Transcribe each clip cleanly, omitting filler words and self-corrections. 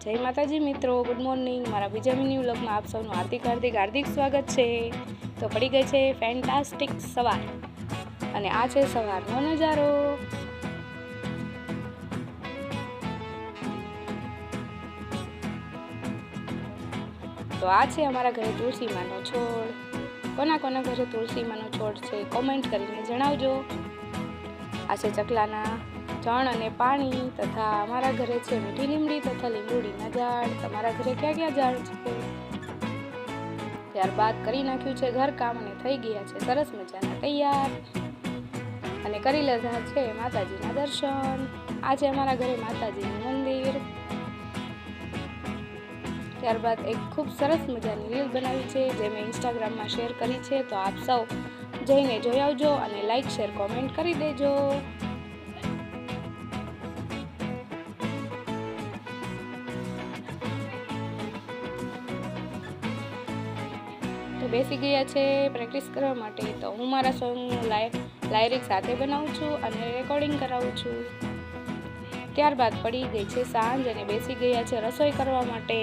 જય માતાજી મિત્રો, ગુડ મોર્નિંગ। મારા બીજા મિની વ્લોગમાં આપ સૌનું હાર્દિક સ્વાગત છે। તો પડી ગઈ છે ફેન્ટાસ્ટિક સવાર અને આ છે સવારનો નજારો। તો આ છે અમારા ઘરે તુલસી માનો છોડ। કોના કોના ઘરે તુલસી માનો છોડ છે કોમેન્ટ કરીને જણાવજો। આ છે ચકલાના ચણ અને પાણી તથા અમારા ઘરે છે મીઠી લીમડી તથા લીંબુડીના ઝાડ। તમારા ઘરે ક્યાં ક્યાં ઝાડ છે? ત્યારબાદ કરી નાખ્યું છે ઘરકામ અને થઈ ગયા છે સરસ મજાના તૈયાર અને કરી લીધા છે માતાજીના દર્શન। આ છે અમારા ઘરે માતાજીનું મંદિર। ત્યારબાદ એક ખૂબ સરસ મજાની રીલ બનાવી છે જે મેં ઇન્સ્ટાગ્રામમાં શેર કરી છે, તો આપ સૌ જઈને જોઈ આવજો અને લાઈક શેર કોમેન્ટ કરી દેજો। તો બેસી ગયા છે પ્રેક્ટિસ કરવા માટે। તો હું મારા સોંગનું લાયરિક સાથે બનાવું છું અને રેકોર્ડિંગ કરાવું છું। ત્યારબાદ પડી ગઈ છે સાંજ અને બેસી ગયા છે રસોઈ કરવા માટે।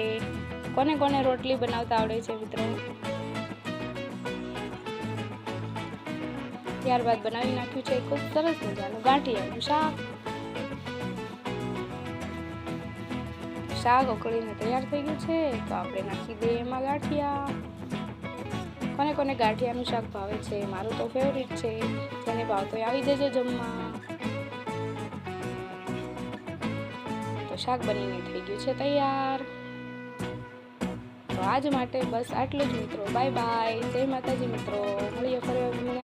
કોને કોને રોટલી બનાવતા આવડે છે મિત્રો? ત્યારબાદ બનાવી નાખ્યું છે ખૂબ સરસ મજાનું ગાંઠિયાનું શાક। શાક ઉકળીને તૈયાર થઈ ગયું છે, તો આપણે નાખી દઈએ એમાં ગાંઠિયા। કોને કોને ગાંઠિયાનું શાક ભાવે છે? મારું તો ફેવરિટ છે। જેને ભાવતો આવી જજો જમવા। તો શાક બનીને થઈ ગયું છે તૈયાર। તો આજ માટે બસ આટલું જ મિત્રો। બાય બાય, જય માતાજી મિત્રો। મળીએ ફરી।